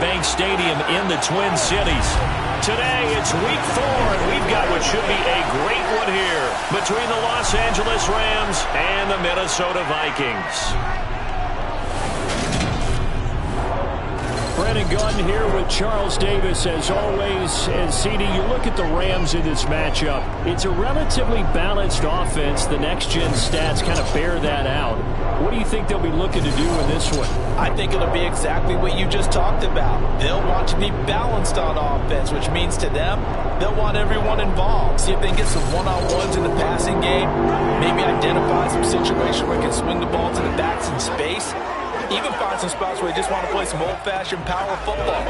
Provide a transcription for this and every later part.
Bank Stadium in the Twin Cities. Today, it's week 4, and we've got what should be a great one here between the Los Angeles Rams and the Minnesota Vikings. Brennan Gunn here with Charles Davis as always. And CD, you look at the Rams in this matchup. It's a relatively balanced offense. The next-gen stats kind of bear that out. What do you think they'll be looking to do in this one? I think it'll be exactly what you just talked about. They'll want to be balanced on offense, which means to them, they'll want everyone involved. See if they can get some one-on-ones in the passing game. Maybe identify some situation where they can swing the ball to the backs in space. Even find some spots where they just want to play some old-fashioned power football.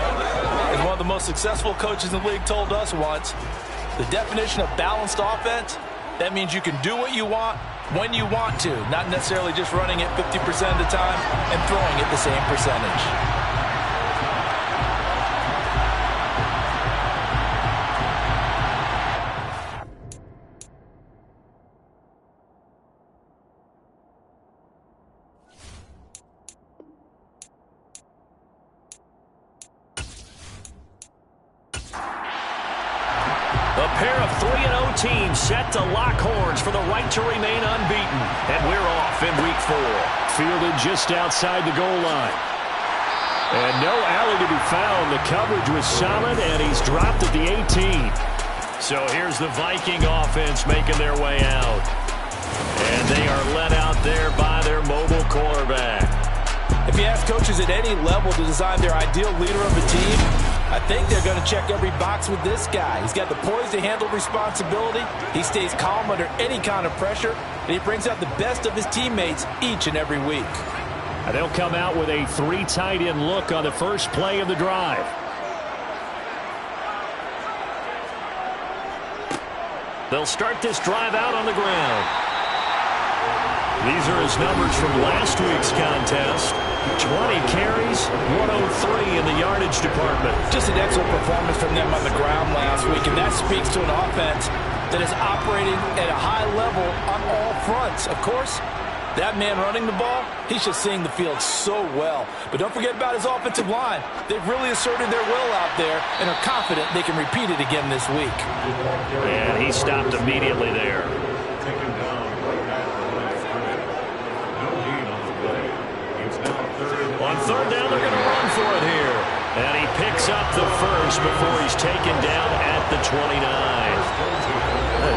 As one of the most successful coaches in the league told us once, the definition of balanced offense, that means you can do what you want when you want to, not necessarily just running it 50% of the time and throwing it the same percentage. Teams set to lock horns for the right to remain unbeaten. And we're off in week 4. Fielded just outside the goal line. And no alley to be found. The coverage was solid, and he's dropped at the 18. So here's the Viking offense making their way out. And they are led out there by their mobile quarterback. If you ask coaches at any level to design their ideal leader of a team, I think they're going to check every box with this guy. He's got the poise to handle responsibility. He stays calm under any kind of pressure, and he brings out the best of his teammates each and every week. And they'll come out with a 3 tight end look on the first play of the drive. They'll start this drive out on the ground. These are his numbers from last week's contest. 20 carries, 103 in the yardage department. Just an excellent performance from them on the ground last week, and that speaks to an offense that is operating at a high level on all fronts. Of course, that man running the ball, he's just seeing the field so well. But don't forget about his offensive line. They've really asserted their will out there and are confident they can repeat it again this week. And he stopped immediately there. On third down, they're going to run for it here. And he picks up the first before he's taken down at the 29.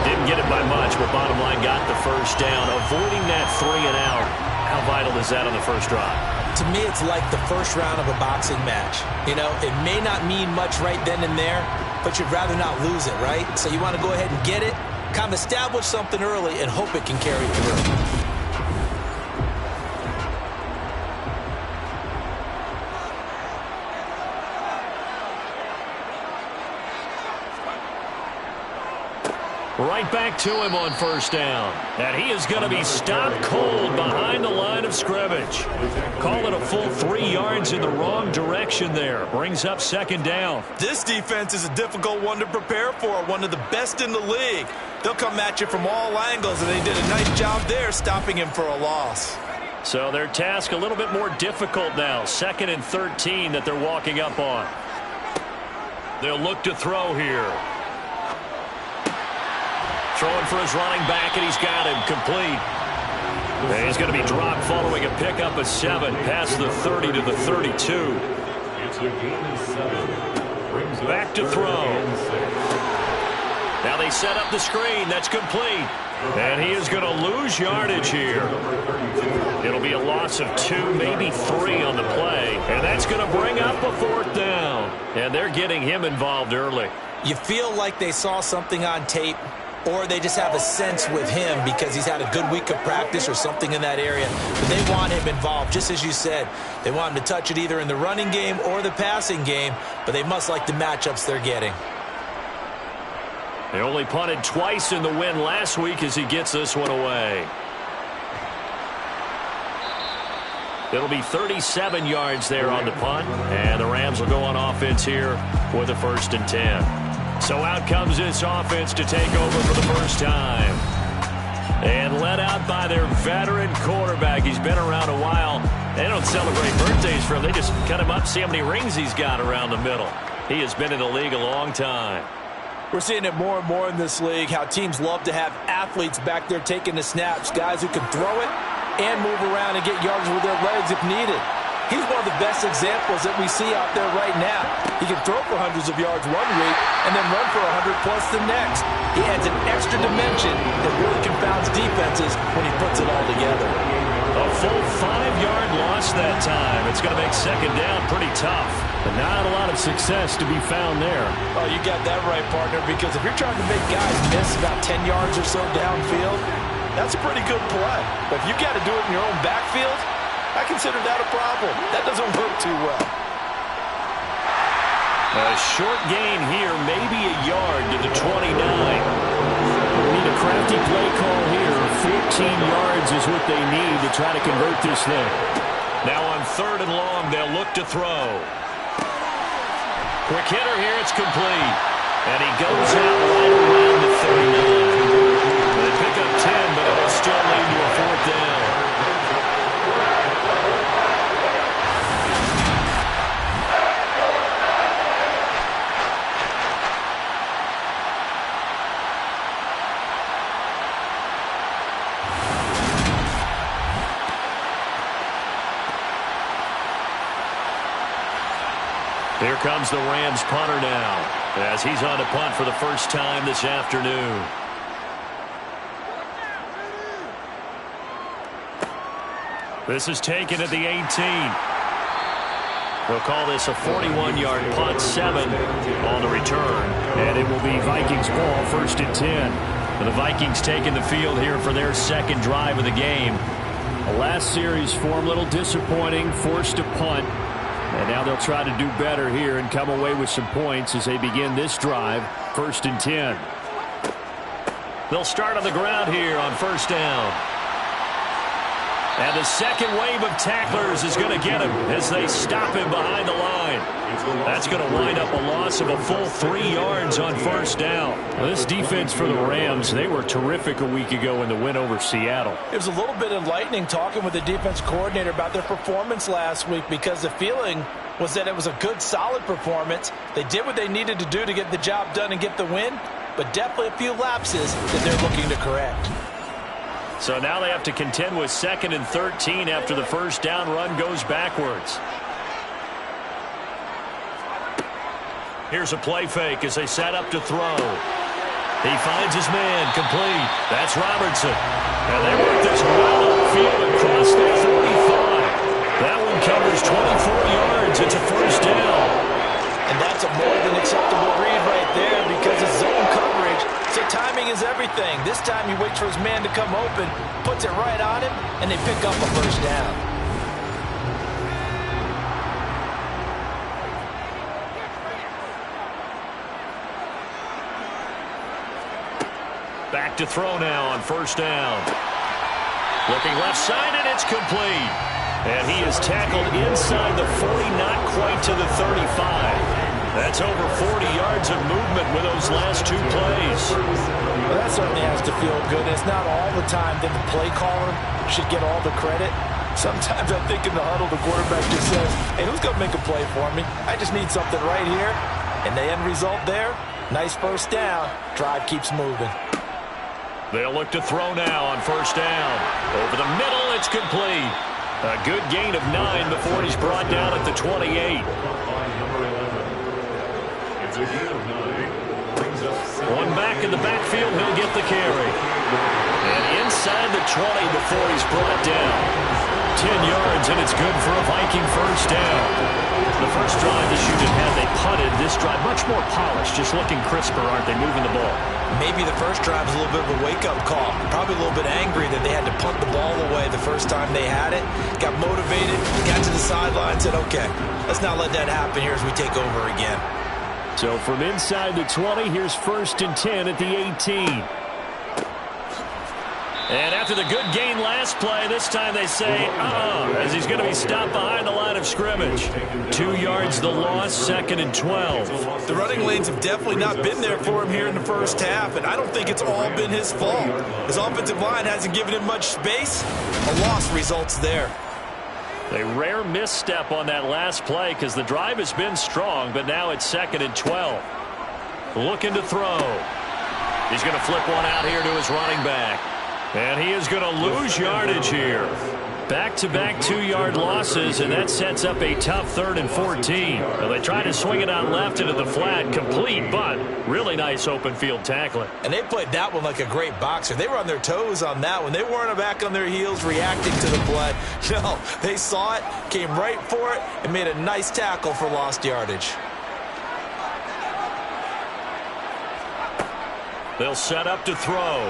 Didn't get it by much, but bottom line got the first down. Avoiding that 3 and out. How vital is that on the first drive? To me, it's like the first round of a boxing match. You know, it may not mean much right then and there, but you'd rather not lose it, right? So you want to go ahead and get it, kind of establish something early, and hope it can carry through. Right back to him on first down. And he is going to be stopped cold behind the line of scrimmage. Call it a full 3 yards in the wrong direction there. Brings up second down. This defense is a difficult one to prepare for, one of the best in the league. They'll come at you from all angles, and they did a nice job there stopping him for a loss. So their task a little bit more difficult now. 2nd and 13 that they're walking up on. They'll look to throw here. Throwing for his running back, and he's got him complete. And he's going to be dropped following a pickup of 7 past the 30 to the 32. Back to throw. Now they set up the screen. That's complete. And he is going to lose yardage here. It'll be a loss of 2, maybe 3 on the play. And that's going to bring up a 4th down. And they're getting him involved early. You feel like they saw something on tape, or they just have a sense with him because he's had a good week of practice or something in that area. But they want him involved, just as you said. They want him to touch it either in the running game or the passing game, but they must like the matchups they're getting. They only punted twice in the win last week as he gets this one away. It'll be 37 yards there on the punt, and the Rams will go on offense here with a 1st and 10. So out comes this offense to take over for the first time. And led out by their veteran quarterback. He's been around a while. They don't celebrate birthdays for him. They just cut him up, see how many rings he's got around the middle. He has been in the league a long time. We're seeing it more and more in this league, how teams love to have athletes back there taking the snaps, guys who can throw it and move around and get yards with their legs if needed. He's one of the best examples that we see out there right now. He can throw for hundreds of yards one week and then run for 100-plus the next. He adds an extra dimension that really confounds defenses when he puts it all together. A full 5-yard loss that time. It's going to make second down pretty tough. But not a lot of success to be found there. Oh, you got that right, partner, because if you're trying to make guys miss about 10 yards or so downfield, that's a pretty good play. But if you got to do it in your own backfield, I consider that a problem. That doesn't work too well. A short gain here, maybe a yard to the 29. We need a crafty play call here. 14 yards is what they need to try to convert this thing. Now on 3rd and long, they'll look to throw. Quick hitter here, it's complete. And he goes out right around the 39. They pick up 10, but it'll still lead to a 4th down. Here comes the Rams punter now, as he's on to punt for the first time this afternoon. This is taken at the 18. They'll call this a 41-yard punt, 7 on the return. And it will be Vikings ball, 1st and 10. And the Vikings taking the field here for their second drive of the game. The last series for them, a little disappointing, forced to punt. And now they'll try to do better here and come away with some points as they begin this drive, 1st and 10. They'll start on the ground here on 1st down. And the second wave of tacklers is going to get him as they stop him behind the line. That's going to wind up a loss of a full 3 yards on 1st down. Well, this defense for the Rams, they were terrific a week ago in the win over Seattle. It was a little bit enlightening talking with the defense coordinator about their performance last week, because the feeling was that it was a good, solid performance. They did what they needed to do to get the job done and get the win, but definitely a few lapses that they're looking to correct. So now they have to contend with 2nd and 13 after the 1st down run goes backwards. Here's a play fake as they set up to throw. He finds his man, complete. That's Robertson. And they work this well upfield across the 45. That one covers 24 yards. It's a 1st down. And that's a more than acceptable read right there, because it's zone coverage. So timing is everything. This time he waits for his man to come open, puts it right on him, and they pick up a 1st down. Back to throw now on 1st down. Looking left side, and it's complete. And he is tackled inside the 40, not quite to the 35. That's over 40 yards of movement with those last 2 plays. Well, that certainly has to feel good. It's not all the time that the play caller should get all the credit. Sometimes I think in the huddle, the quarterback just says, hey, who's going to make a play for me? I just need something right here. And the end result there, nice 1st down. Drive keeps moving. They'll look to throw now on 1st down. Over the middle, it's complete. A good gain of 9 before he's brought down at the 28. One back in the backfield, he'll get the carry. And inside the 20 before he's brought down. 10 yards, and it's good for a Viking 1st down. The first drive this unit had, they punted. This drive, much more polished, just looking crisper, aren't they, moving the ball? Maybe the first drive was a little bit of a wake-up call. Probably a little bit angry that they had to punt the ball away the first time they had it. Got motivated, got to the sideline, said, okay, let's not let that happen here as we take over again. So from inside the 20, here's 1st and 10 at the 18. And after the good gain last play, this time they say, as he's going to be stopped behind the line of scrimmage. 2 yards the loss, 2nd and 12. The running lanes have definitely not been there for him here in the first half, and I don't think it's all been his fault. His offensive line hasn't given him much space. A loss results there. A rare misstep on that last play because the drive has been strong, but now it's 2nd and 12. Looking to throw. He's going to flip one out here to his running back. And he is going to lose yardage here. Back-to-back 2-yard losses, and that sets up a tough 3rd and 14. Well, they try to swing it out left into the flat, complete, but really nice open field tackling. And they played that one like a great boxer. They were on their toes on that one. They weren't back on their heels reacting to the play. No, they saw it, came right for it, and made a nice tackle for lost yardage. They'll set up to throw.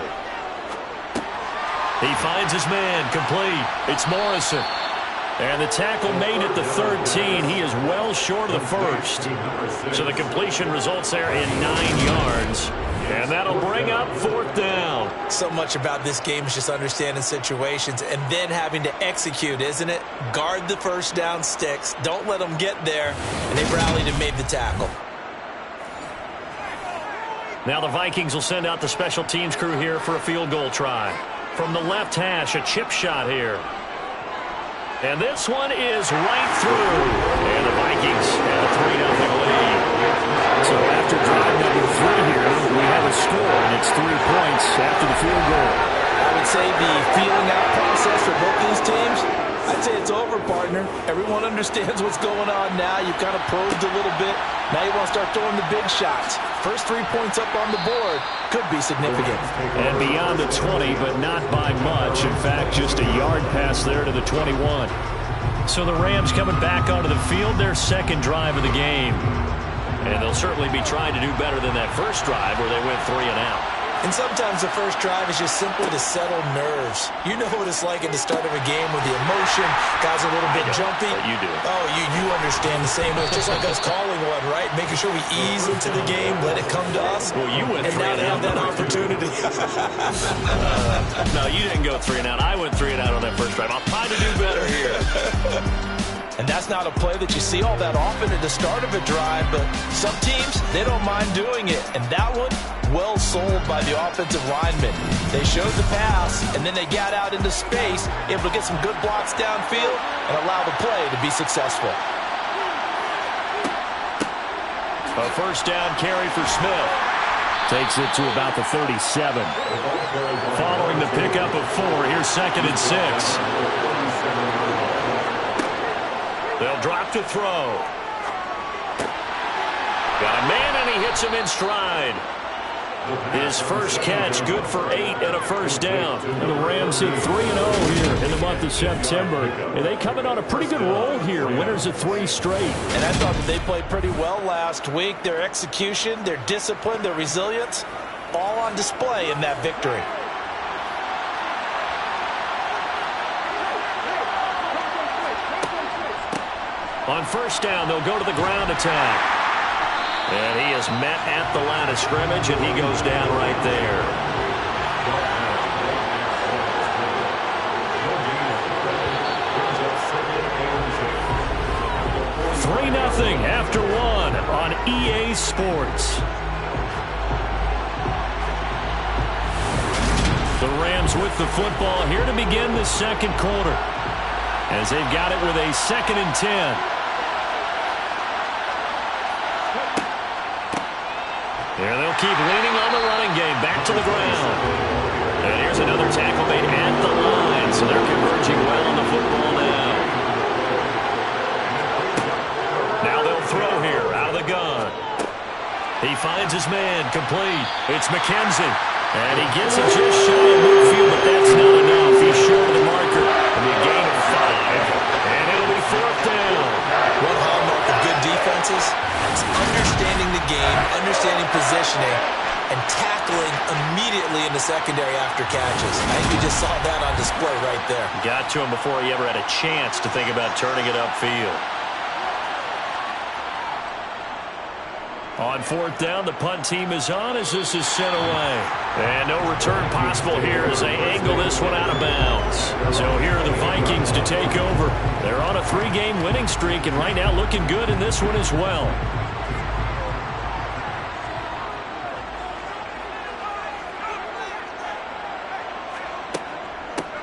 He finds his man, complete. It's Morrison. And the tackle made at the 13. He is well short of the first. So the completion results there in 9 yards. And that'll bring up 4th down. So much about this game is just understanding situations and then having to execute, isn't it? Guard the first down sticks. Don't let them get there. And they rallied and made the tackle. Now the Vikings will send out the special teams crew here for a field goal try. From the left hash, a chip shot here. And this one is right through. And the Vikings have a 3-0 lead. So after drive number 3 here, we have a score, and it's 3 points after the field goal. I would say the feeling out process for both these teams, I'd say it's over, partner. Everyone understands what's going on now. You've kind of probed a little bit. Now you want to start throwing the big shots. First 3 points up on the board could be significant. And beyond the 20, but not by much. In fact, just a yard pass there to the 21. So the Rams coming back onto the field, their 2nd drive of the game. And they'll certainly be trying to do better than that first drive where they went 3 and out. And sometimes the first drive is just simply to settle nerves. You know what it's like at the start of a game with the emotion. Guys are a little bit jumpy. You do. Oh, you understand the same way. It's just like us calling one, right? Making sure we ease into the game, let it come to us. Well, you went 3 and out. And now they have that opportunity. No, you didn't go 3 and out. I went 3 and out on that first drive. I'll try to do better here. And that's not a play that you see all that often at the start of a drive, but some teams, they don't mind doing it. And that one, well sold by the offensive lineman. They showed the pass, and then they got out into space, able to get some good blocks downfield and allow the play to be successful. A first down carry for Smith. Takes it to about the 37. Following the pickup of 4, here's 2nd and 6. They'll drop to throw. Got a man, and he hits him in stride. His first catch, good for 8 and a first down. And the Rams hit 3-0 here in the month of September. And they come in on a pretty good roll here. Winners of 3 straight. And I thought that they played pretty well last week. Their execution, their discipline, their resilience, all on display in that victory. On first down, they'll go to the ground attack. And he is met at the line of scrimmage, and he goes down right there. $3-0 after 1 on EA Sports. The Rams with the football here to begin the 2nd quarter, as they've got it with a 2nd and 10. There they'll keep leaning on the running game. Back to the ground. And here's another tackle made at the line. So they're converging well on the football now. Now they'll throw here out of the gun. He finds his man, complete. It's McKenzie. And he gets it just shy of midfield, but that's not enough. He's short of the marker. And a gain of 5. And it'll be 4th down. One hallmark of good defenses, it's understanding the game, understanding positioning, and tackling immediately in the secondary after catches. I think we just saw that on display right there. Got to him before he ever had a chance to think about turning it upfield. On 4th down, the punt team is on as this is sent away. And no return possible here as they angle this one out of bounds. So here are the Vikings to take over. They're on a 3-game winning streak, and right now looking good in this one as well.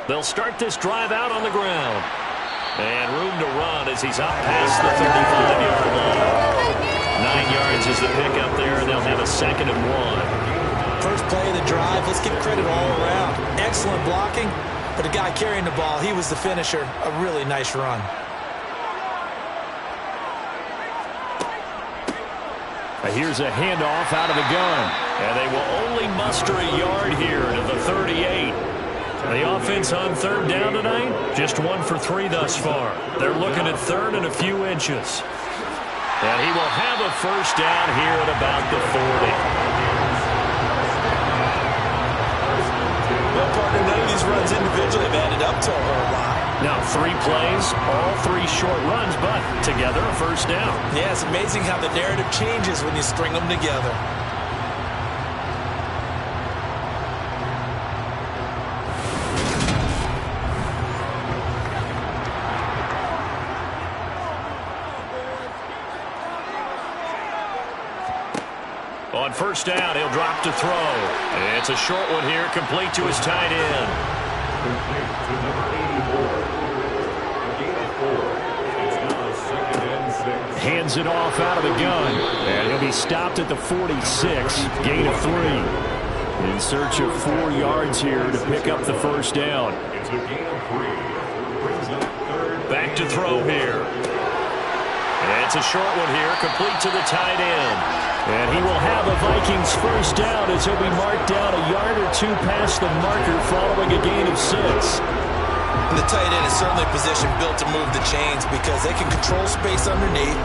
They'll start this drive out on the ground. And room to run as he's up past the 35-yard line. 9 yards is the pickup there, and they'll have a 2nd and 1. First play of the drive, let's give credit all around. Excellent blocking, but the guy carrying the ball, he was the finisher. A really nice run. Here's a handoff out of the gun. And they will only muster a yard here to the 38. The offense on 3rd down tonight, just 1 for 3 thus far. They're looking at 3rd and a few inches. And he will have a 1st down here at about the 40. Well, partner, none of these runs individually have added up to a whole lot. Now 3 plays, all 3 short runs, but together a 1st down. Yeah, it's amazing how the narrative changes when you string them together. On 1st down, he'll drop to throw. It's a short one here, complete to his tight end. Hands it off out of the gun. And he'll be stopped at the 46. Gain of 3. In search of 4 yards here to pick up the 1st down. Back to throw here. And it's a short one here, complete to the tight end. And he will have a Vikings 1st down as he'll be marked down a yard or 2 past the marker following a gain of 6. The tight end is certainly a position built to move the chains because they can control space underneath.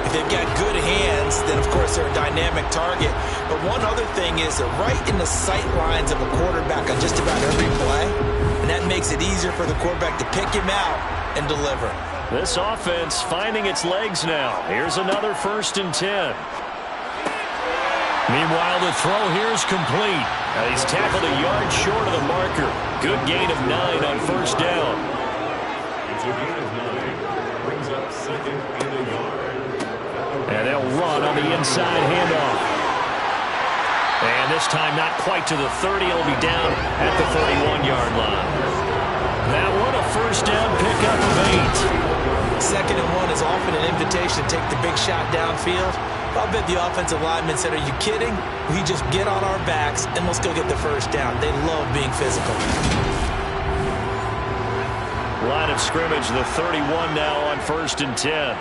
If they've got good hands, then of course they're a dynamic target. But one other thing is they're right in the sight lines of a quarterback on just about every play. And that makes it easier for the quarterback to pick him out and deliver. This offense finding its legs now. Here's another 1st and 10. Meanwhile, the throw here is complete. He's tackled a yard short of the marker. Good gain of 9 on 1st down. It's a gain of 9. Brings up 2nd and a yard. And they'll run on the inside handoff. And this time not quite to the 30. He'll be down at the 31-yard line. That one a 1st down pickup of 8. 2nd and 1 is often an invitation to take the big shot downfield. I bet the offensive lineman said, are you kidding? We just get on our backs and let's go get the 1st down. They love being physical. Line of scrimmage, the 31 now on 1st and 10.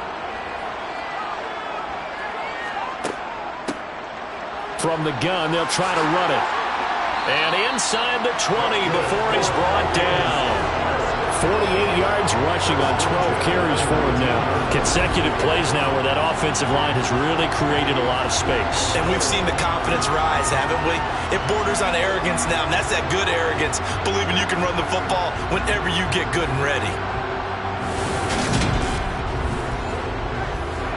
From the gun, they'll try to run it. And inside the 20 before he's brought down. 48 yards rushing on 12 carries for him now. Consecutive plays now where that offensive line has really created a lot of space. And we've seen the confidence rise, haven't we? It borders on arrogance now, and that's that good arrogance, believing you can run the football whenever you get good and ready.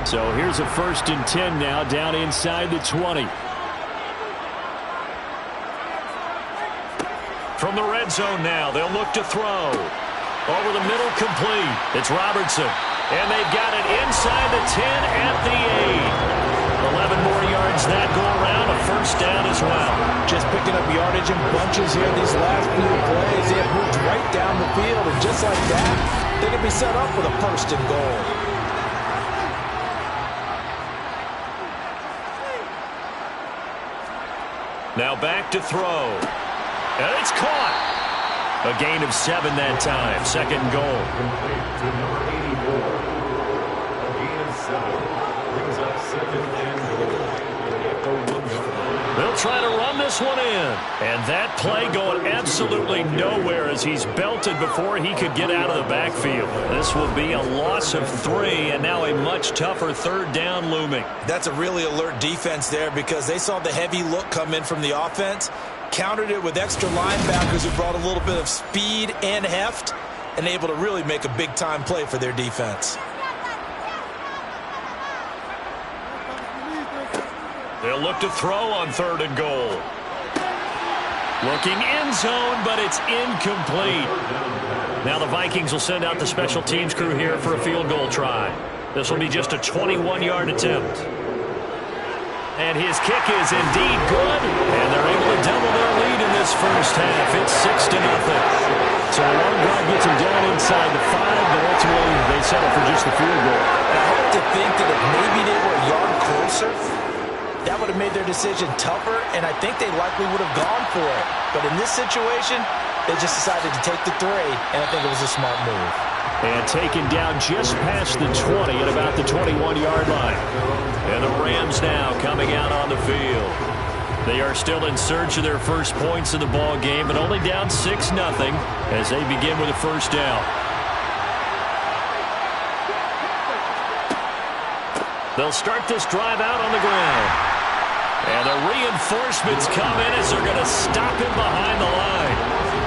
So here's a 1st and 10 now down inside the 20. From the red zone now, they'll look to throw. Over the middle, complete. It's Robertson. And they've got it inside the 10 at the 8. 11 more yards that go around. A 1st down as well. Just picking up yardage in bunches here these last few plays. They have moved right down the field. And just like that, they can be set up with a 1st and goal. Now back to throw. And it's caught. A gain of 7 that time. 2nd and goal. To number 84. A gain of 7. Brings up 2nd and goal. At the 1 yard. They'll try to run this one in. And that play going absolutely nowhere as he's belted before he could get out of the backfield. This will be a loss of 3 and now a much tougher 3rd down looming. That's a really alert defense there because they saw the heavy look come in from the offense, countered it with extra linebackers who brought a little bit of speed and heft, and able to really make a big-time play for their defense. They'll look to throw on 3rd and goal. Looking end zone, but it's incomplete. Now the Vikings will send out the special teams crew here for a field goal try. This will be just a 21-yard attempt. And his kick is indeed good. And they're able to double their lead in this 1st half. It's 6-0. So the long drive gets them down inside the 5, but ultimately they settle for just the field goal. I hope to think that if maybe they were a yard closer, that would have made their decision tougher, and I think they likely would have gone for it. But in this situation, they just decided to take the 3, and I think it was a smart move. And taken down just past the 20 at about the 21-yard line. And the Rams now coming out on the field. They are still in search of their first points in the ball game, but only down 6-0 as they begin with a first down. They'll start this drive out on the ground. And the reinforcements come in as they're going to stop him behind the line.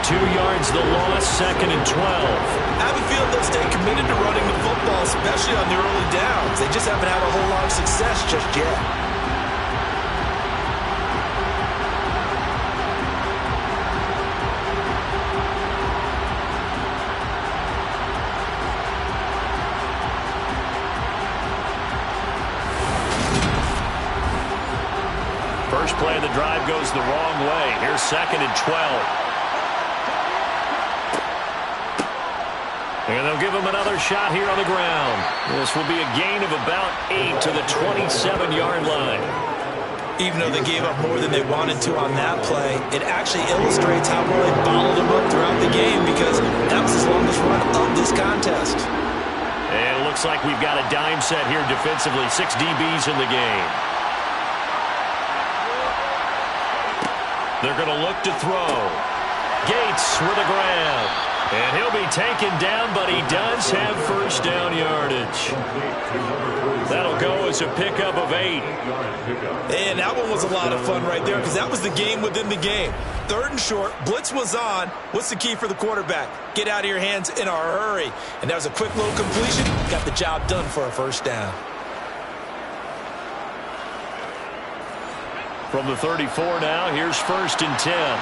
2 yards the loss, 2nd and 12. I have a feeling they'll stay committed to running the football, especially on the early downs. They just haven't had a whole lot of success just yet. First play of the drive goes the wrong way. Here's 2nd and 12. And they'll give him another shot here on the ground. This will be a gain of about 8 to the 27-yard line. Even though they gave up more than they wanted to on that play, it actually illustrates how well they bottled them up throughout the game, because that was the longest run of this contest. And it looks like we've got a dime set here defensively. 6 DBs in the game. They're going to look to throw. Gates with a grab. And he'll be taken down, but he does have first down yardage. That'll go as a pickup of 8. And that one was a lot of fun right there, because that was the game within the game. 3rd and short, blitz was on. What's the key for the quarterback? Get out of your hands in a hurry. And that was a quick little completion. Got the job done for a first down. From the 34 now, here's 1st and 10.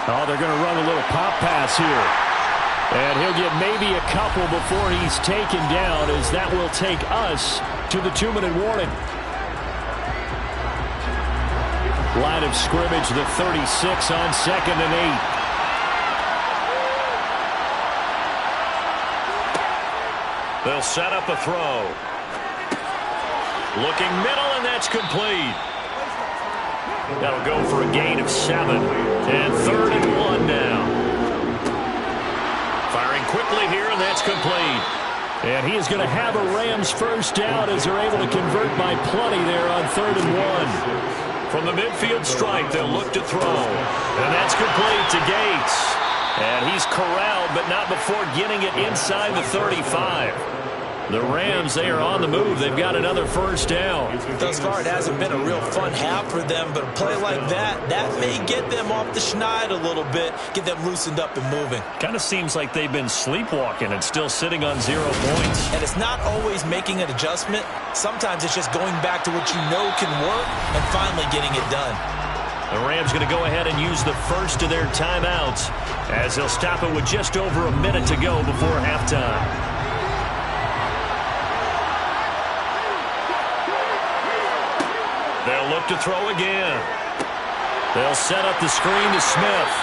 Oh, they're going to run a little pop pass here. And he'll get maybe a couple before he's taken down, as that will take us to the 2-minute warning. Line of scrimmage, the 36 on 2nd and 8. They'll set up a throw. Looking middle, and that's complete. That'll go for a gain of 7. And 3rd and 1 now. Firing quickly here, and that's complete. And he is going to have a Rams first down as they're able to convert by plenty there on 3rd and 1. From the midfield stripe, they'll look to throw. And that's complete to Gates. And he's corralled, but not before getting it inside the 35. The Rams, they are on the move. They've got another first down. Thus far, it hasn't been a real fun half for them, but a play like that may get them off the schneid a little bit, get them loosened up and moving. Kind of seems like they've been sleepwalking and still sitting on 0 points. And it's not always making an adjustment. Sometimes it's just going back to what you know can work and finally getting it done. The Rams going to go ahead and use the first of their timeouts as they'll stop it with just over a minute to go before halftime. They'll look to throw again. They'll set up the screen to Smith.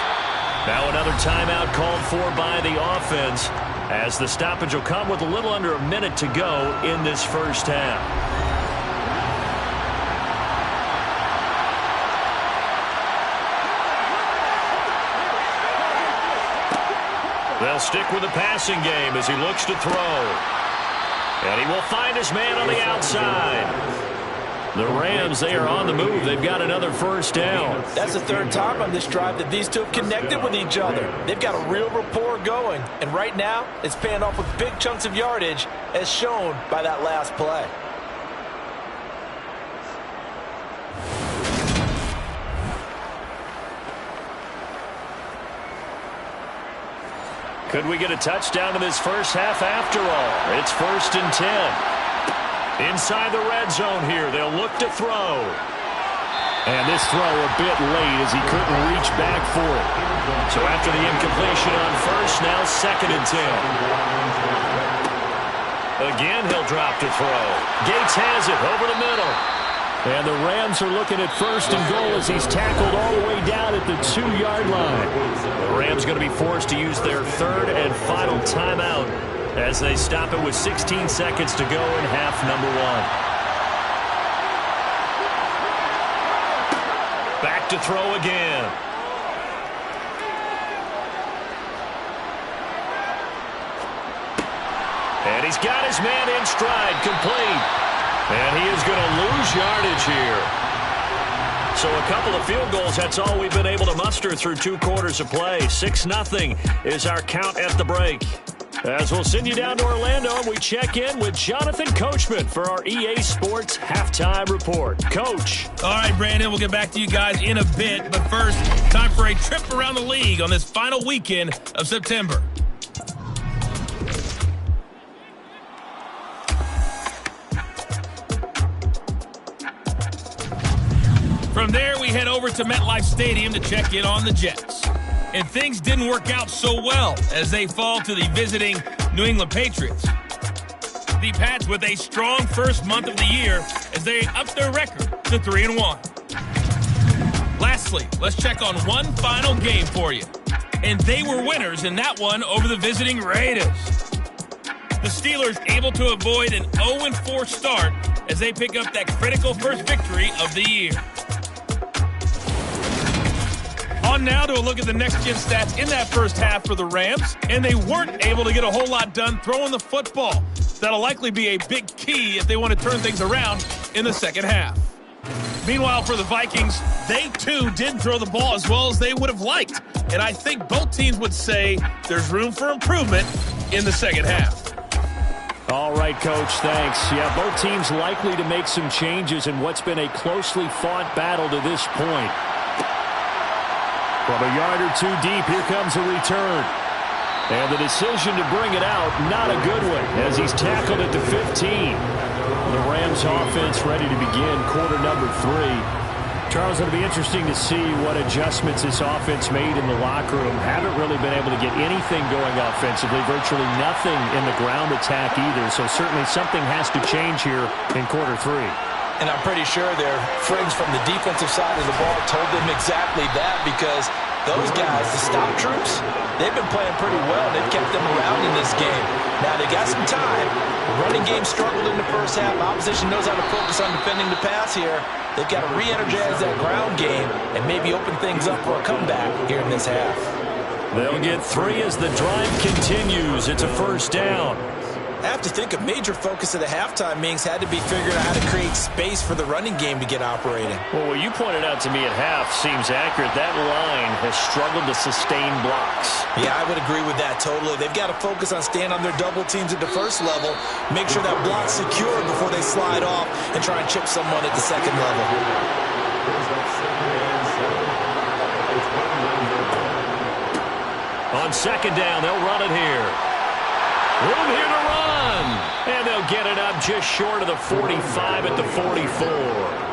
Now another timeout called for by the offense, as the stoppage will come with a little under a minute to go in this first half. They'll stick with the passing game as he looks to throw. And he will find his man on the outside. The Rams, they are on the move. They've got another first down. That's the 3rd time on this drive that these two have connected with each other. They've got a real rapport going. And right now, it's paying off with big chunks of yardage, as shown by that last play. Could we get a touchdown in this first half after all? It's 1st and 10. Inside the red zone here, they'll look to throw. And this throw a bit late as he couldn't reach back for it. So after the incompletion on first, now 2nd and 10. Again, he'll drop to throw. Gates has it over the middle. And the Rams are looking at first and goal as he's tackled all the way down at the 2-yard line. The Rams going to be forced to use their third and final timeout as they stop it with 16 seconds to go in half number 1. Back to throw again. And he's got his man in stride, complete. And he is going to lose yardage here. So a couple of field goals, that's all we've been able to muster through 2 quarters of play. 6-0 is our count at the break. As we'll send you down to Orlando, and we check in with Jonathan Coachman for our EA Sports Halftime Report. Coach. All right, Brandon, we'll get back to you guys in a bit. But first, time for a trip around the league on this final weekend of September. From there, we head over to MetLife Stadium to check in on the Jets. And things didn't work out so well as they fall to the visiting New England Patriots. The Pats with a strong first month of the year as they up their record to 3-1. Lastly, let's check on one final game for you. And they were winners in that one over the visiting Raiders. The Steelers able to avoid an 0-4 start as they pick up that critical first victory of the year. On now to a look at the next-gen stats in that first half for the Rams, and they weren't able to get a whole lot done throwing the football. That'll likely be a big key if they want to turn things around in the second half. Meanwhile, for the Vikings, they too didn't throw the ball as well as they would have liked, and I think both teams would say there's room for improvement in the second half. All right, Coach, thanks. Yeah, both teams likely to make some changes in what's been a closely fought battle to this point. From a yard or 2 deep, here comes a return. And the decision to bring it out, not a good one, as he's tackled at the 15. The Rams offense ready to begin quarter number 3. Charles, it'll be interesting to see what adjustments this offense made in the locker room. Haven't really been able to get anything going offensively, virtually nothing in the ground attack either. So certainly something has to change here in quarter 3. And I'm pretty sure their friends from the defensive side of the ball told them exactly that, because those guys, the stop troops, they've been playing pretty well. They've kept them around in this game. Now, they got some time. The running game struggled in the first half. Opposition knows how to focus on defending the pass here. They've got to re-energize that ground game and maybe open things up for a comeback here in this half. They'll get 3 as the drive continues. It's a first down. I have to think a major focus of the halftime meetings had to be figuring out how to create space for the running game to get operating. Well, what you pointed out to me at half seems accurate. That line has struggled to sustain blocks. Yeah, I would agree with that totally. They've got to focus on staying on their double teams at the first level, make sure that block's secure before they slide off and try and chip someone at the second level. On second down, they'll run it here. Room here to run. And they'll get it up just short of the 45 at the 44.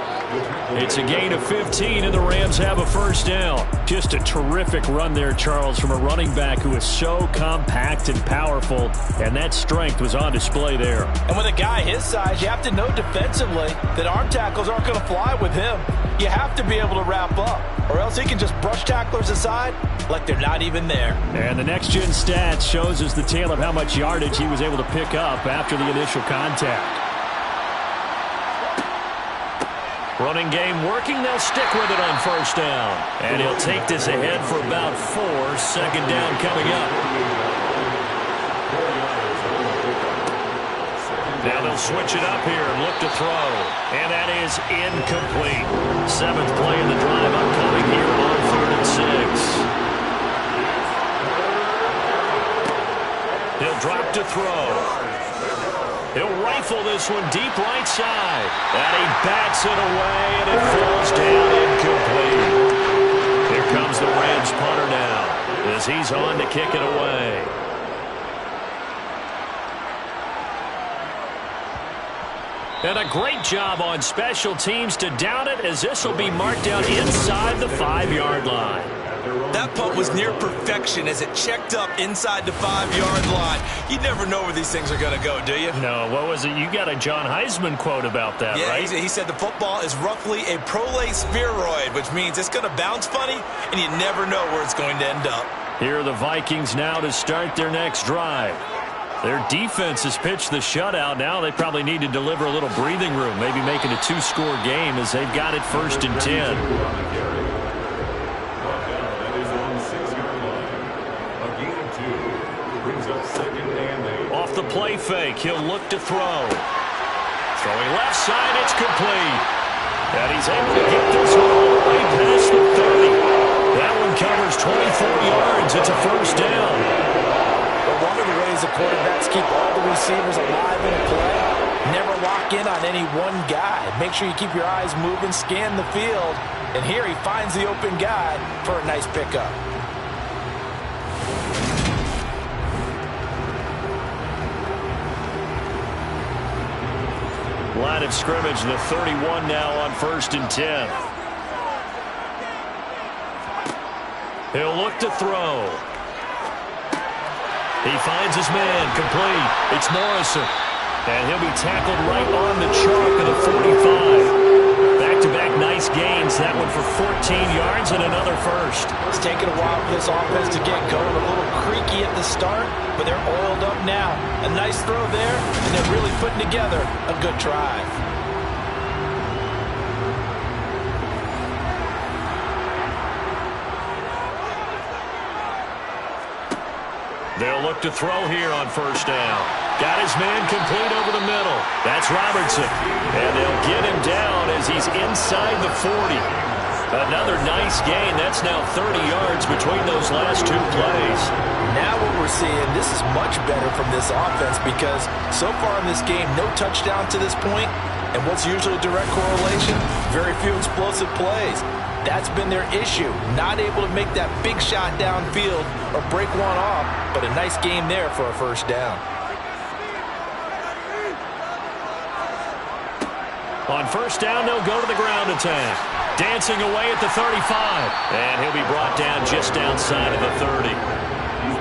It's a gain of 15, and the Rams have a first down. Just a terrific run there, Charles, from a running back who is so compact and powerful, and that strength was on display there. And with a guy his size, you have to know defensively that arm tackles aren't going to fly with him. You have to be able to wrap up, or else he can just brush tacklers aside like they're not even there. And the next-gen stats shows us the tale of how much yardage he was able to pick up after the initial contact. Running game working. They'll stick with it on first down. And he'll take this ahead for about 4. Second down coming up. Now they'll switch it up here and look to throw. And that is incomplete. 7th play of the drive upcoming here on 3rd and 6. He'll drop to throw. He'll rifle this one deep right side. And he bats it away, and it falls down incomplete. Here comes the Rams punter now as he's on to kick it away. And a great job on special teams to down it, as this will be marked out inside the 5-yard line. That punt was near perfection as it checked up inside the 5-yard line. You never know where these things are going to go, do you? No, what was it? You got a John Heisman quote about that, right? Yeah, he said the football is roughly a prolate spheroid, which means it's going to bounce funny, and you never know where it's going to end up. Here are the Vikings now to start their next drive. Their defense has pitched the shutout. Now they probably need to deliver a little breathing room, maybe make it a 2-score game as they've got it 1st and 10. Off the play fake, he'll look to throw. Throwing left side, it's complete. And he's able to get this one all the way past the 30. That one covers 24 yards. It's a 1st down. But one of the ways the quarterbacks keep all the receivers alive in play, never lock in on any one guy. Make sure you keep your eyes moving, scan the field. And here he finds the open guy for a nice pickup. Line of scrimmage, the 31 now on 1st and 10. He'll look to throw. He finds his man, complete. It's Morrison. And he'll be tackled right on the chalk of the 45. Back-to-back nice gains. That one for 14 yards and another 1st. It's taken a while for this offense to get going. A little creaky at the start, but they're oiled up now. A nice throw there, and they're really putting together a good drive. They'll look to throw here on 1st down. Got his man complete over the middle. That's Robertson. And they'll get him down as he's inside the 40. Another nice gain. That's now 30 yards between those last 2 plays. Now what we're seeing, this is much better from this offense because so far in this game, no touchdown to this point, and what's usually a direct correlation? Very few explosive plays. That's been their issue. Not able to make that big shot downfield or break one off, but a nice game there for a 1st down. On 1st down, they'll go to the ground attack. Dancing away at the 35. And he'll be brought down just outside of the 30.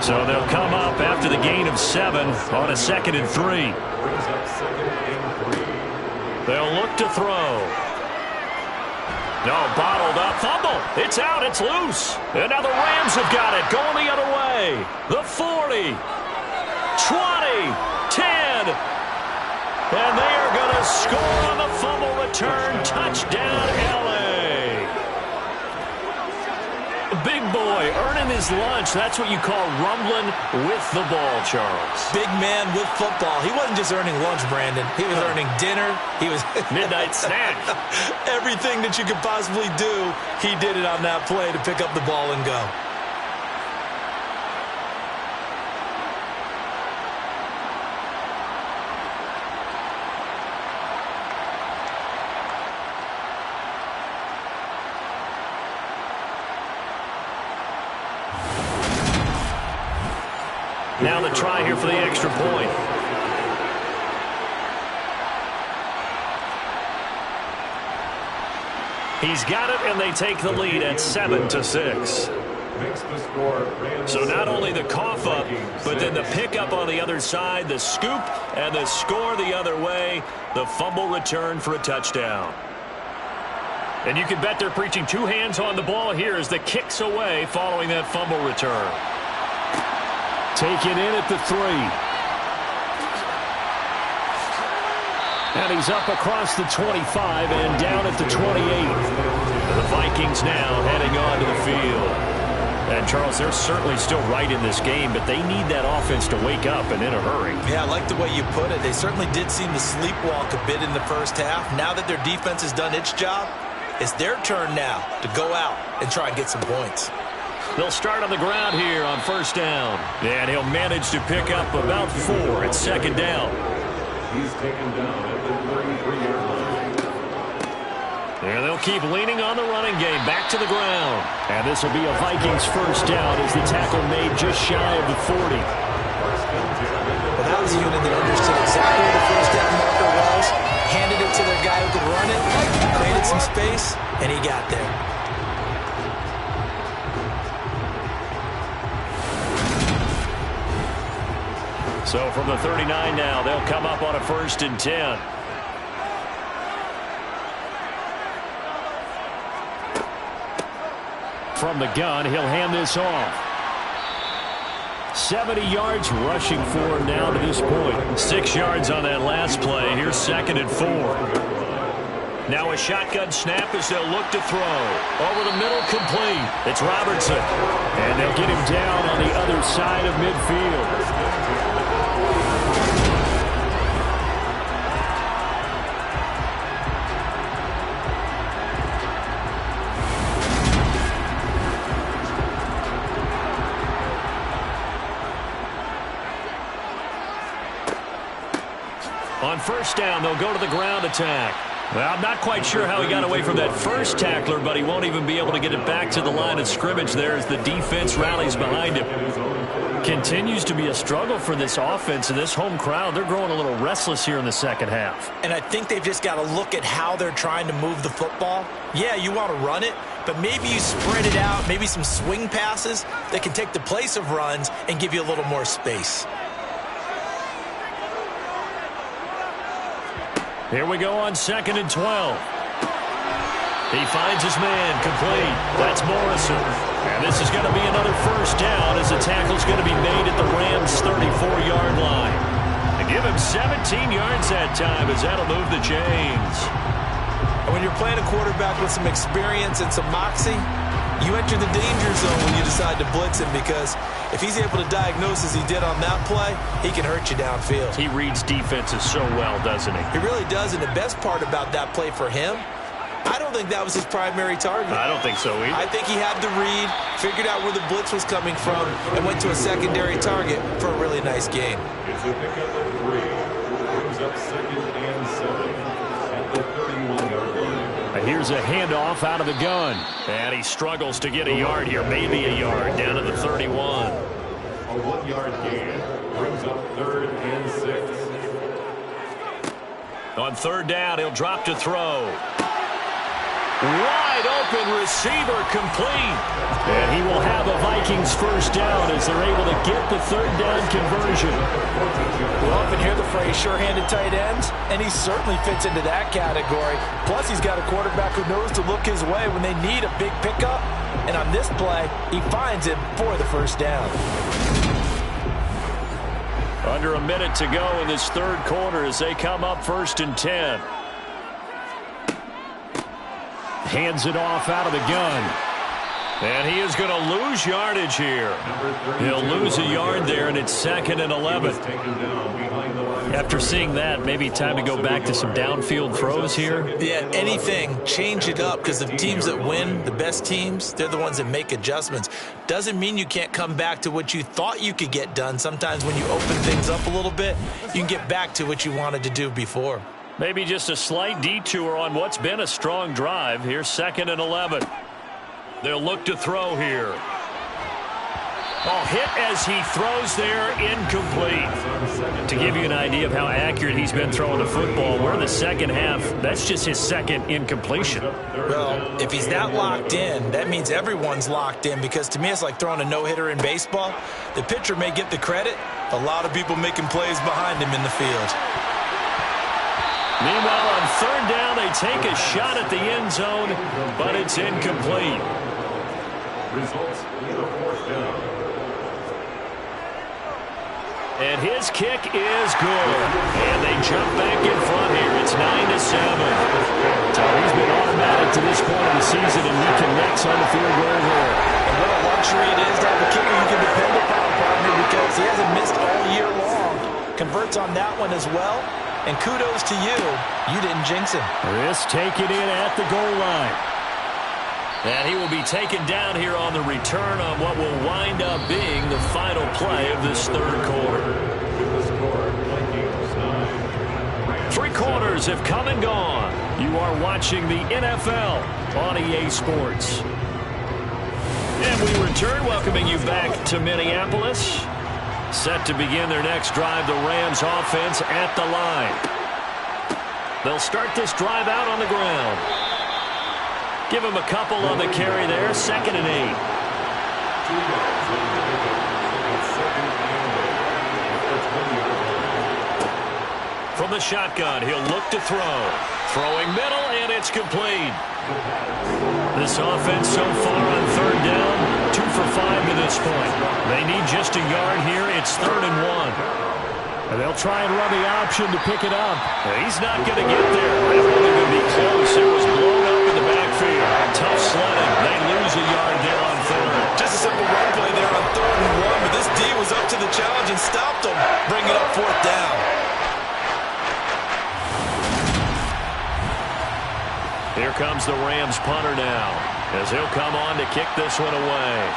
So they'll come up after the gain of 7 on a 2nd and 3. They'll look to throw. No, bottled up. Fumble. It's out. It's loose. And now the Rams have got it. Going the other way. The 40. 20. 10. And they are going to score on the fumble return. Touchdown, L.A. Big boy earning his lunch. That's what you call rumbling with the ball, Charles. Big man with football. He wasn't just earning lunch, Brandon. He was earning dinner. He was midnight snack. Everything that you could possibly do, he did it on that play to pick up the ball and go. Now the try here for the extra point. He's got it, and they take the lead at 7-6. So not only the cough up, but then the pickup on the other side, the scoop, and the score the other way, the fumble return for a touchdown. And you can bet they're preaching 2 hands on the ball here as the kick's away following that fumble return. Taken in at the 3. And he's up across the 25 and down at the 28. The Vikings now heading onto the field. And, Charles, they're certainly still right in this game, but they need that offense to wake up and in a hurry. Yeah, I like the way you put it. They certainly did seem to sleepwalk a bit in the 1st half. Now that their defense has done its job, it's their turn now to go out and try and get some points. They'll start on the ground here on 1st down. And he'll manage to pick up about 4 at 2nd down. He's taken down at the 33-yard line. And they'll keep leaning on the running game back to the ground. And this will be a Vikings 1st down as the tackle made just shy of the 40. Well, that was a unit that understood exactly where the 1st down marker was, handed it to their guy who could run it, created some space, and he got there. So from the 39 now, they'll come up on a 1st and 10. From the gun, he'll hand this off. 70 yards rushing for him now to this point. 6 yards on that last play. Here's 2nd and 4. Now a shotgun snap as they'll look to throw. Over the middle, complete. It's Robertson. And they'll get him down on the other side of midfield. On 1st down, they'll go to the ground attack. Well, I'm not quite sure how he got away from that first tackler, but he won't even be able to get it back to the line of scrimmage there as the defense rallies behind him. Continues to be a struggle for this offense and this home crowd. They're growing a little restless here in the second half. And I think they've just got to look at how they're trying to move the football. Yeah, you want to run it, but maybe you spread it out, maybe some swing passes that can take the place of runs and give you a little more space. Here we go on 2nd and 12. He finds his man, complete. That's Morrison. And this is going to be another 1st down as the tackle's going to be made at the Rams' 34-yard line. They give him 17 yards that time as that'll move the chains. And when you're playing a quarterback with some experience and some moxie, you enter the danger zone when you decide to blitz him, because if he's able to diagnose as he did on that play, he can hurt you downfield. He reads defenses so well, doesn't he? He really does, and the best part about that play for him, I don't think that was his primary target. I don't think so either. I think he had the read, figured out where the blitz was coming from, and went to a secondary target for a really nice game. It's a pickup of 3. Brings up 2nd and 7 at the 31-yard line. Here's a handoff out of the gun. And he struggles to get a yard here, maybe a yard, down to the 31. A 1-yard gain brings up 3rd and 6. On 3rd down, he'll drop to throw. Wide open receiver, complete. And he will have a Vikings 1st down as they're able to get the 3rd down conversion. We often hear the phrase sure-handed tight ends, and he certainly fits into that category. Plus, he's got a quarterback who knows to look his way when they need a big pickup. And on this play, he finds it for the 1st down. Under a minute to go in this 3rd quarter as they come up 1st and 10. Hands it off out of the gun. And he is going to lose yardage here. He'll lose a yard there, and it's 2nd and 11. After seeing that, maybe time to go back to some downfield throws here. Yeah, anything, change it up, because the teams that win, the best teams, they're the ones that make adjustments. Doesn't mean you can't come back to what you thought you could get done. Sometimes when you open things up a little bit, you can get back to what you wanted to do before. Maybe just a slight detour on what's been a strong drive. Here's 2nd and 11. They'll look to throw here. Oh, hit as he throws there, incomplete. To give you an idea of how accurate he's been throwing the football, we're in the 2nd half. That's just his 2nd incompletion. Well, if he's that locked in, that means everyone's locked in, because to me it's like throwing a no-hitter in baseball. The pitcher may get the credit, a lot of people making plays behind him in the field. Meanwhile, on 3rd down, they take a shot at the end zone, but it's incomplete. Results in the 4th down. And his kick is good. And they jump back in front here. It's 9-7. So he's been automatic to this point of the season, and he connects on the field goal there. And what a luxury it is to have a kicker you can depend upon, partner, because he hasn't missed all year long. Converts on that one as well. And kudos to you. You didn't jinx him. Chris taking it at the goal line. And he will be taken down here on the return on what will wind up being the final play of this 3rd quarter. With the score, Vikings 9. 3 quarters have come and gone. You are watching the NFL on EA Sports. And we return, welcoming you back to Minneapolis. Set to begin their next drive, the Rams offense at the line. They'll start this drive out on the ground. Give him a couple on the carry there, 2nd and 8. 2 yards on the pickup. It's 2nd and 8. From the shotgun, he'll look to throw. Throwing middle, and it's complete. This offense so far on third down, 2 for 5 to this point. They need just a yard here. It's 3rd and 1. And they'll try and run the option to pick it up. He's not going to get there. That wasn't going to be close. It was blown up in the backfield. Tough sledding. They lose a yard there on 3rd. Just a simple run play there on 3rd and 1, but this D was up to the challenge and stopped them, bringing up 4th down. Here comes the Rams punter now, as he'll come on to kick this one away.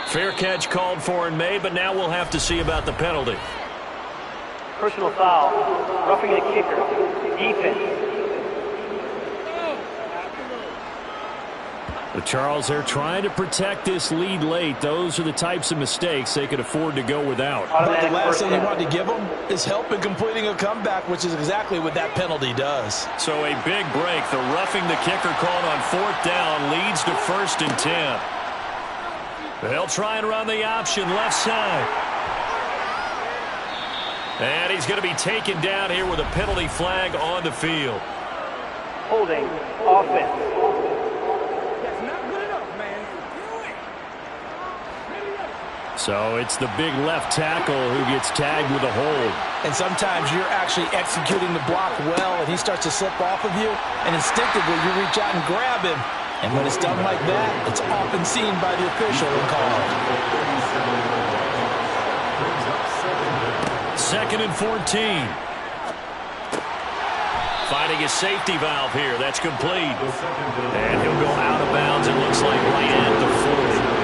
Fair catch called for and made, but now we'll have to see about the penalty. Personal foul, roughing the kicker, defense. But Charles, they're trying to protect this lead late. Those are the types of mistakes they could afford to go without. But the last thing you want to give them is help in completing a comeback, which is exactly what that penalty does. So a big break. The roughing the kicker called on 4th down leads to 1st and 10. They'll try and run the option left side. And he's going to be taken down here with a penalty flag on the field. Holding, offense. So it's the big left tackle who gets tagged with a hold. And sometimes you're actually executing the block well, and he starts to slip off of you, and instinctively you reach out and grab him. And when it's done like that, it's often seen by the official and called. 2nd and 14. Finding his safety valve here. That's complete. And he'll go out of bounds, it looks like, right at the 40.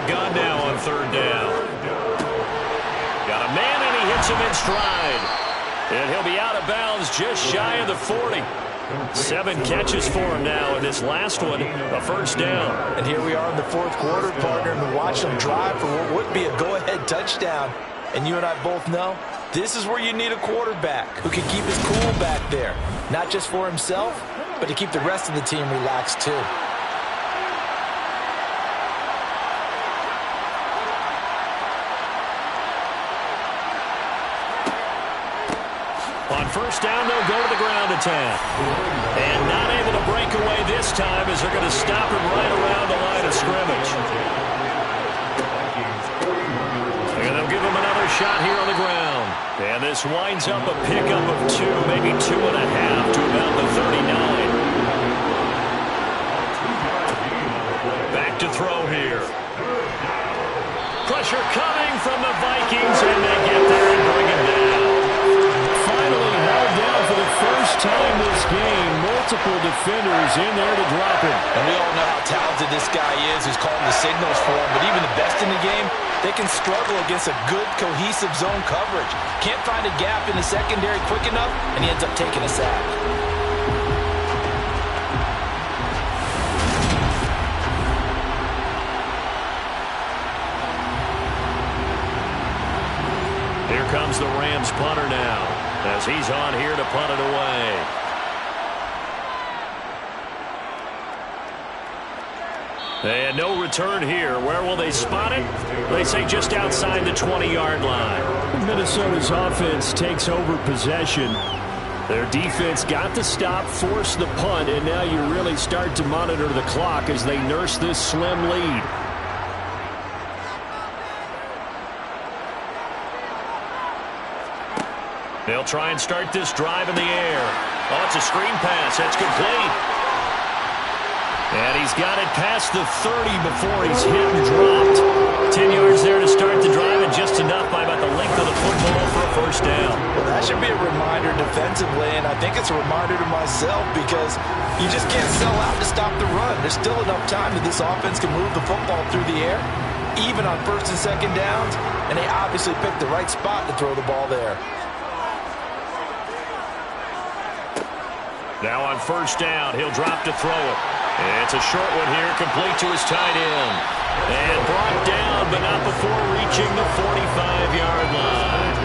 Gun now on 3rd down. Got a man, and he hits him in stride. And he'll be out of bounds just shy of the 40. 7 catches for him now, and this last one, a 1st down. And here we are in the 4th quarter, partner, and we watch them drive for what would be a go-ahead touchdown. And you and I both know this is where you need a quarterback who can keep his cool back there. Not just for himself, but to keep the rest of the team relaxed too. On 1st down, they'll go to the ground attack. And not able to break away this time as they're going to stop him right around the line of scrimmage. And they'll give him another shot here on the ground. And this winds up a pickup of 2, maybe 2.5 to about the 39. Back to throw here. Pressure coming from the Vikings, and they get there and bring him down. Finally held down for the first time this game. Multiple defenders in there to drop him. And we all know how talented this guy is who's calling the signals for him. But even the best in the game, they can struggle against a good, cohesive zone coverage. Can't find a gap in the secondary quick enough, and he ends up taking a sack. Here comes the Rams punter now, as he's on here to punt it away. And no return here. Where will they spot it? They say just outside the 20-yard line. Minnesota's offense takes over possession. Their defense got the stop, forced the punt, and now you really start to monitor the clock as they nurse this slim lead. They'll try and start this drive in the air. Oh, it's a screen pass. That's complete. And he's got it past the 30 before he's hit and dropped. 10 yards there to start the drive, and just enough by about the length of the football for a 1st down. Well, that should be a reminder defensively, and I think it's a reminder to myself because you just can't sell out to stop the run. There's still enough time that this offense can move the football through the air, even on 1st and 2nd downs, and they obviously picked the right spot to throw the ball there. Now on 1st down, he'll drop to throw it. It's a short one here, complete to his tight end. And brought down, but not before reaching the 45-yard line.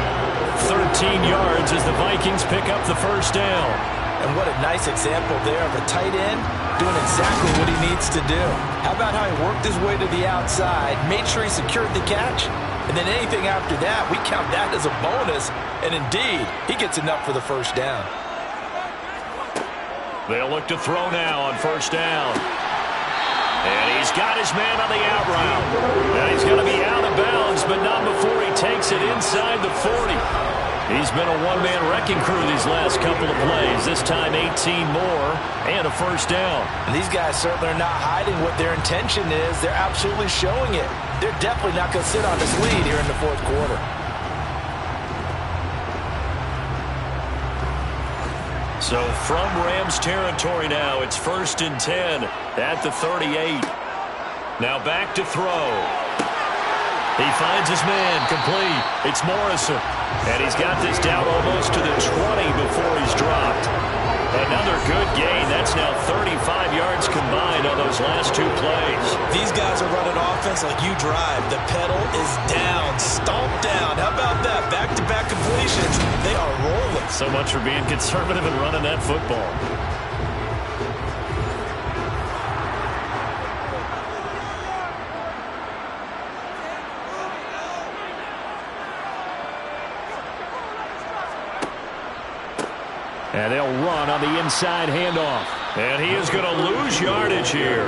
13 yards as the Vikings pick up the 1st down. And what a nice example there of a tight end doing exactly what he needs to do. How about how he worked his way to the outside, made sure he secured the catch, and then anything after that, we count that as a bonus. And indeed, he gets enough for the first down. They'll look to throw now on first down. And he's got his man on the out route. And he's going to be out of bounds, but not before he takes it inside the 40. He's been a one-man wrecking crew these last couple of plays. This time 18 more and a first down. And these guys certainly are not hiding what their intention is. They're absolutely showing it. They're definitely not going to sit on this lead here in the fourth quarter. So from Rams territory now, it's 1st and 10 at the 38. Now back to throw. He finds his man, complete. It's Morrison. And he's got this down almost to the 20 before he's dropped. Another good gain. That's now 35 yards combined on those last two plays. These guys are running offense like you drive. The pedal is down, stomped down. How about that? Back-to-back completions. They are rolling. So much for being conservative and running that football. And they'll run on the inside handoff. And he is going to lose yardage here.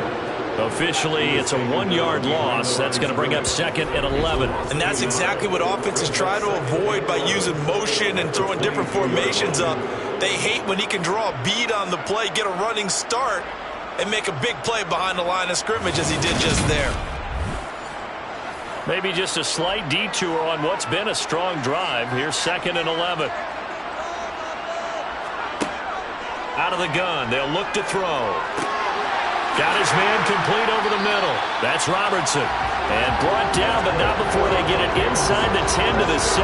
Officially, it's a 1-yard loss. That's going to bring up 2nd and 11. And that's exactly what offenses try to avoid by using motion and throwing different formations up. They hate when he can draw a bead on the play, get a running start, and make a big play behind the line of scrimmage as he did just there. Maybe just a slight detour on what's been a strong drive. Here's 2nd and 11. Out of the gun, they'll look to throw. Got his man complete over the middle. That's Robertson. And brought down, but not before they get it inside the 10 to the 7.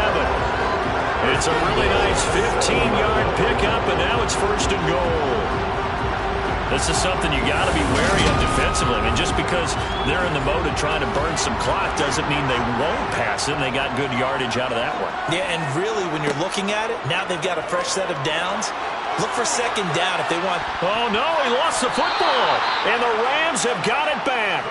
It's a really nice 15-yard pickup, and now it's 1st and goal. This is something you got to be wary of defensively. I mean, just because they're in the mode of trying to burn some clock doesn't mean they won't pass it, and they got good yardage out of that one. Yeah, and really, when you're looking at it, now they've got a fresh set of downs. Look for 2nd down if they want. Oh, no, he lost the football. And the Rams have got it back.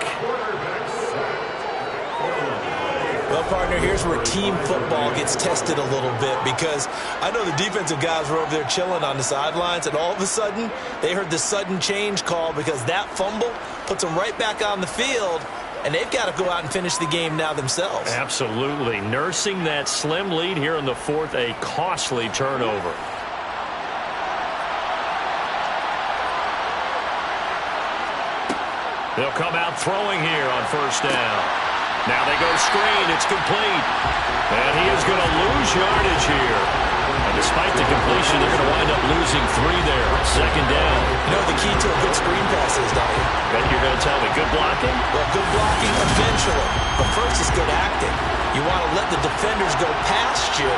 Well, partner, here's where team football gets tested a little bit, because I know the defensive guys were over there chilling on the sidelines, and all of a sudden, they heard the sudden change call because that fumble puts them right back on the field, and they've got to go out and finish the game now themselves. Absolutely. Nursing that slim lead here in the 4th, a costly turnover. They'll come out throwing here on 1st down. Now they go screen. It's complete. And he is going to lose yardage here. And despite the completion, they're going to wind up losing 3 there. 2nd down. You know the key to a good screen pass is, don't you? Bet you're going to tell me good blocking? Well, good blocking eventually. But first is good acting. You want to let the defenders go past you,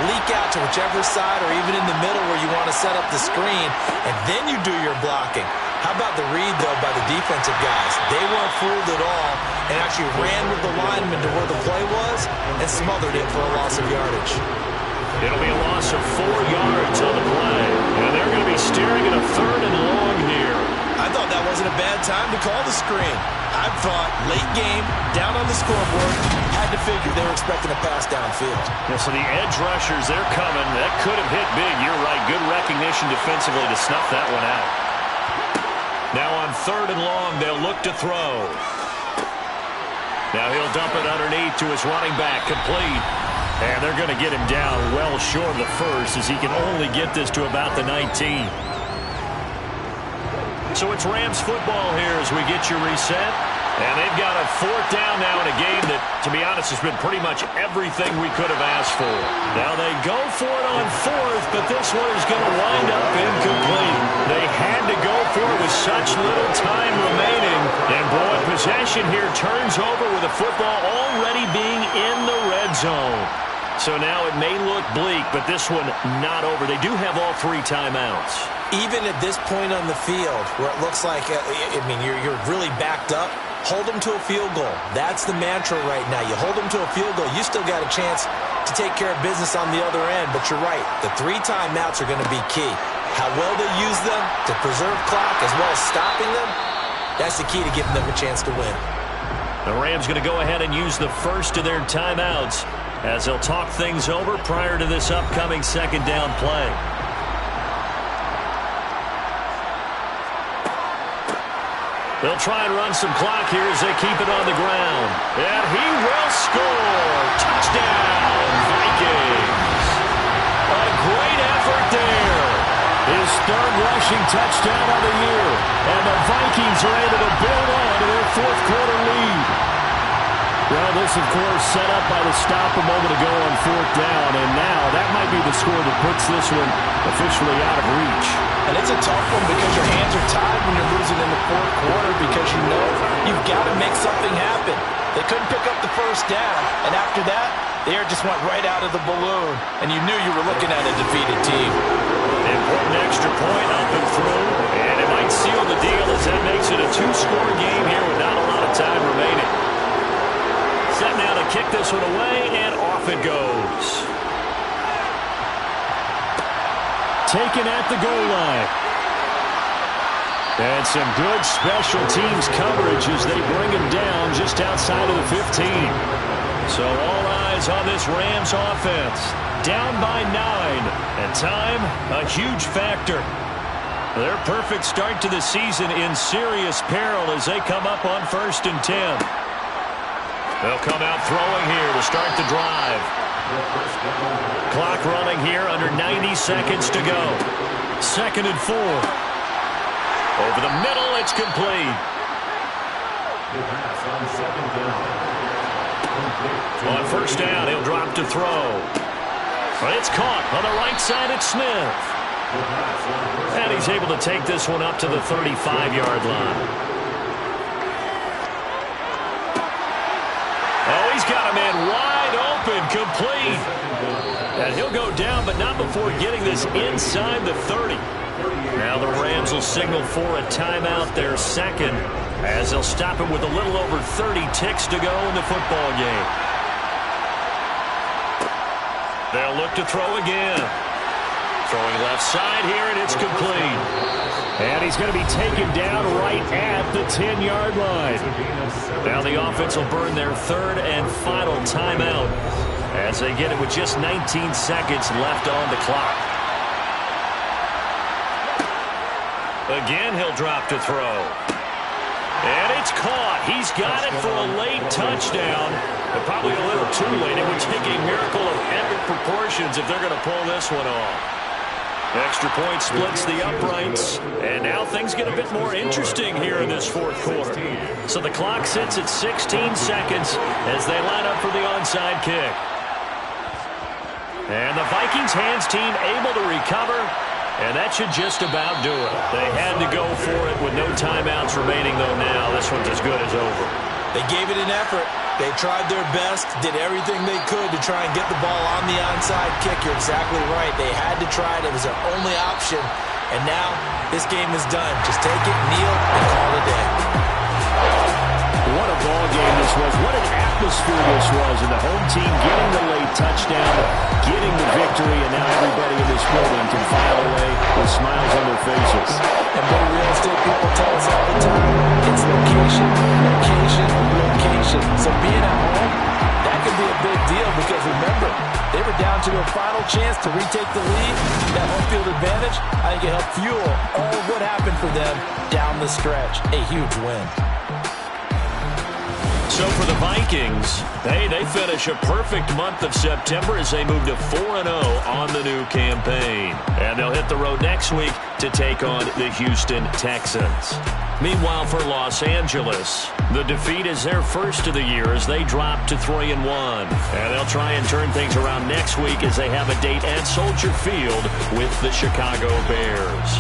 leak out to whichever side or even in the middle where you want to set up the screen, and then you do your blocking. How about the read, though, by the defensive guys? They weren't fooled at all and actually ran with the lineman to where the play was and smothered it for a loss of yardage. It'll be a loss of 4 yards on the play. And they're going to be staring at a 3rd and long here. I thought that wasn't a bad time to call the screen. I thought late game, down on the scoreboard, had to figure they were expecting a pass downfield. Yeah, so the edge rushers, they're coming. That could have hit big. You're right. Good recognition defensively to snuff that one out. Now on 3rd and long, they'll look to throw. Now he'll dump it underneath to his running back, complete. And they're going to get him down well short of the 1st as he can only get this to about the 19. So it's Rams football here as we get you reset. And they've got a 4th down now in a game that, to be honest, has been pretty much everything we could have asked for. Now they go for it on 4th, but this one is going to wind up incomplete. They had to go for it with such little time remaining. And boy, possession here turns over with the football already being in the red zone. So now it may look bleak, but this one not over. They do have all 3 timeouts. Even at this point on the field, where it looks like, you're really backed up, hold them to a field goal. That's the mantra right now. You hold them to a field goal, you still got a chance to take care of business on the other end, but you're right. The 3 timeouts are going to be key. How well they use them to preserve clock as well as stopping them, that's the key to giving them a chance to win. The Rams going to go ahead and use the first of their timeouts as they'll talk things over prior to this upcoming second down play. They'll try and run some clock here as they keep it on the ground. And he will score. Touchdown, Vikings. A great effort there. His 3rd rushing touchdown of the year. And the Vikings are able to build on to their 4th quarter lead. Well, this, of course, set up by the stop a moment ago on 4th down. And now that might be the score that puts this one officially out of reach. And it's a tough one because your hands are tied when you're losing in the 4th quarter because you know you've got to make something happen. They couldn't pick up the first down. And after that, the air just went right out of the balloon. And you knew you were looking at a defeated team. Important extra point up and through. And it might seal the deal as that makes it a 2-score game here with not a lot of time remaining. Set now to kick this one away, and off it goes. Taken at the goal line. And some good special teams coverage as they bring him down just outside of the 15. So all eyes on this Rams offense. Down by 9. And time, a huge factor. Their perfect start to the season in serious peril as they come up on 1st and 10. They'll come out throwing here to start the drive. Clock running here under 90 seconds to go. 2nd and 4. Over the middle, it's complete. On 1st down, he'll drop to throw. It's caught on the right side at Smith. And he's able to take this one up to the 35-yard line. Oh, he's got a man wide open, complete. And he'll go down, but not before getting this inside the 30. Now the Rams will signal for a timeout, their 2nd, as they'll stop him with a little over 30 ticks to go in the football game. They'll look to throw again. Throwing left side here, and it's complete. And he's going to be taken down right at the 10-yard line. Now the offense will burn their 3rd and final timeout as they get it with just 19 seconds left on the clock. Again, he'll drop to throw. And it's caught. He's got it for a late touchdown, but probably a little too late. It would take a miracle of epic proportions if they're going to pull this one off. Extra point splits the uprights, and now things get a bit more interesting here in this 4th quarter. So the clock sits at 16 seconds as they line up for the onside kick. And the Vikings hands team able to recover, and that should just about do it. They had to go for it with no timeouts remaining, though now this one's as good as over. They gave it an effort. They tried their best, did everything they could to try and get the ball on the onside kick. You're exactly right. They had to try it. It was their only option. And now this game is done. Just take it, kneel, and call it a day. What a ball game this was. What an atmosphere this was. And the home team getting the late touchdown, getting the victory, and now everybody in this building can file away with smiles on their faces. And what real estate people tell us all the time, it's location, location, location. So being at home, that could be a big deal because remember, they were down to a final chance to retake the lead. That home field advantage, I think it helped fuel all of what happened for them down the stretch. A huge win. So for the Vikings, they finish a perfect month of September as they move to 4-0 on the new campaign. And they'll hit the road next week to take on the Houston Texans. Meanwhile, for Los Angeles, the defeat is their first of the year as they drop to 3-1. And they'll try and turn things around next week as they have a date at Soldier Field with the Chicago Bears.